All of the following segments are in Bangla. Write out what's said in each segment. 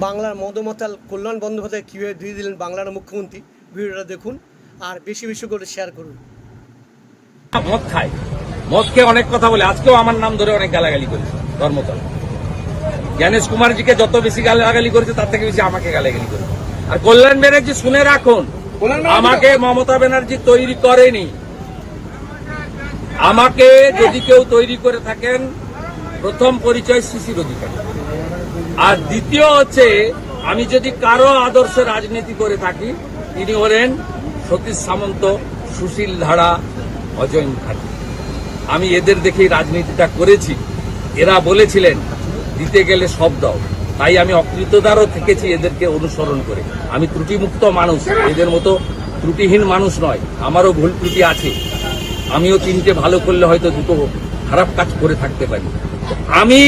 বাংলার মদমাতাল কল্যাণ বন্দ্যোপাধ্যায় কীভাবে দিয়ে দিলেন বাংলার মুখ্যমন্ত্রী, ভিডিওটা দেখুন আর বেশি বেশি করে শেয়ার করুন। মদ খায়, মদ খেয়ে অনেক কথা বলে, আজকেও আমার নাম ধরে অনেক গালাগালি করেছে। ধর্মতলা জ্ঞানেশ কুমারজিকে যত বেশি গালাগালি করেছে তার থেকে বেশি আমাকে গালাগালি করেছে। আর কল্যাণ ব্যানার্জি শুনে রাখুন, আমাকে মমতা ব্যানার্জি তৈরি করেনি। আমাকে যদি কেউ তৈরি করে থাকেন, প্রথম পরিচয় শিশির অধিকারী, আর দ্বিতীয় হচ্ছে আমি যদি কারো আদর্শে রাজনীতি করে থাকি তিনি হলেন সতীশ সামন্ত, সুশীল ধারা, অজয় মুখার্জি। আমি এদের দেখেই রাজনীতিটা করেছি। এরা বলেছিলেন দিতে গেলে সব দাও, তাই আমি অকৃতদারও থেকেছি এদেরকে অনুসরণ করে। আমি ত্রুটিমুক্ত মানুষ, এদের মতো ত্রুটিহীন মানুষ নয়, আমারও ভুল ত্রুটি আছে। আমিও তিনটে ভালো করলে হয়তো দুটো খারাপ কাজ করে থাকতে পারি। আমি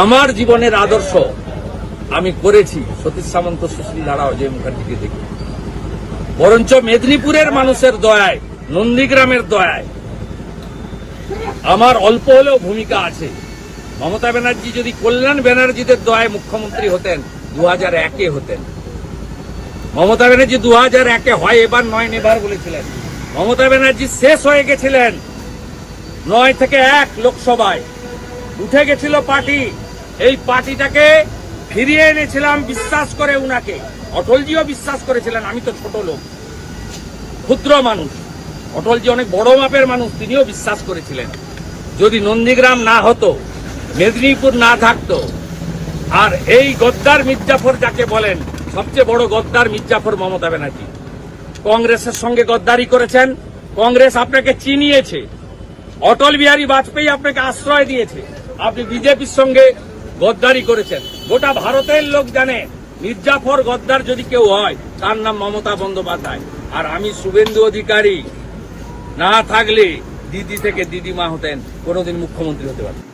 আমার জীবনের আদর্শ আমি করেছি সতীশ সামন্ত, সুশীল ধারা, অজয় মুখার্জিকে দেখি। বরঞ্চ মেদিনীপুরের মানুষের দয়ায়, নন্দীগ্রামের দয়ায় আমার অল্প হলেও ভূমিকা আছে। মমতা ব্যানার্জি যদি কল্যাণ ব্যানার্জিদের দয়ায় মুখ্যমন্ত্রী হতেন 2001-এ হতেন। মমতা ব্যানার্জি 2001-এ হয় এবার নয় নেবার বলেছিলেন। মমতা ব্যানার্জি শেষ হয়ে গেছিলেন 9 থেকে 1 লোকসভায়, উঠে গেছিল পার্টি। এই পার্টিটাকে ফিরিয়ে এনেছিলাম বিশ্বাস করে উনাকে। অটলজিও বিশ্বাস করেছিলেন, আমি তো ছোট লোক, ক্ষুদ্র মানুষ। অটলজি অনেক বড় মাপের মানুষ, তিনিও বিশ্বাস করেছিলেন। যদি নন্দীগ্রাম না হতো, মেদিনীপুর না থাকতো, আর এই গদ্দার মির্জাফর যাকে বলেন, সবচেয়ে বড় গদ্দার মির্জাফর মমতা ব্যানার্জি। কংগ্রেসের সঙ্গে গদ্দারি করেছেন, কংগ্রেস আপনাকে চিনিয়েছে। অটল বিহারী বাজপেয়ী আপনাকে আশ্রয় দিয়েছে, আপনি বিজেপির সঙ্গে গদ্দারি করেছেন। গোটা ভারতের লোক জানে মির্জাফর গদ্দার যদি কেউ হয় তার নাম মমতা বন্দ্যোপাধ্যায়। আর আমি শুভেন্দু অধিকারী না থাকলে দিদি থেকে দিদিমা হতেন, কোনোদিন মুখ্যমন্ত্রী হতে পারতেন।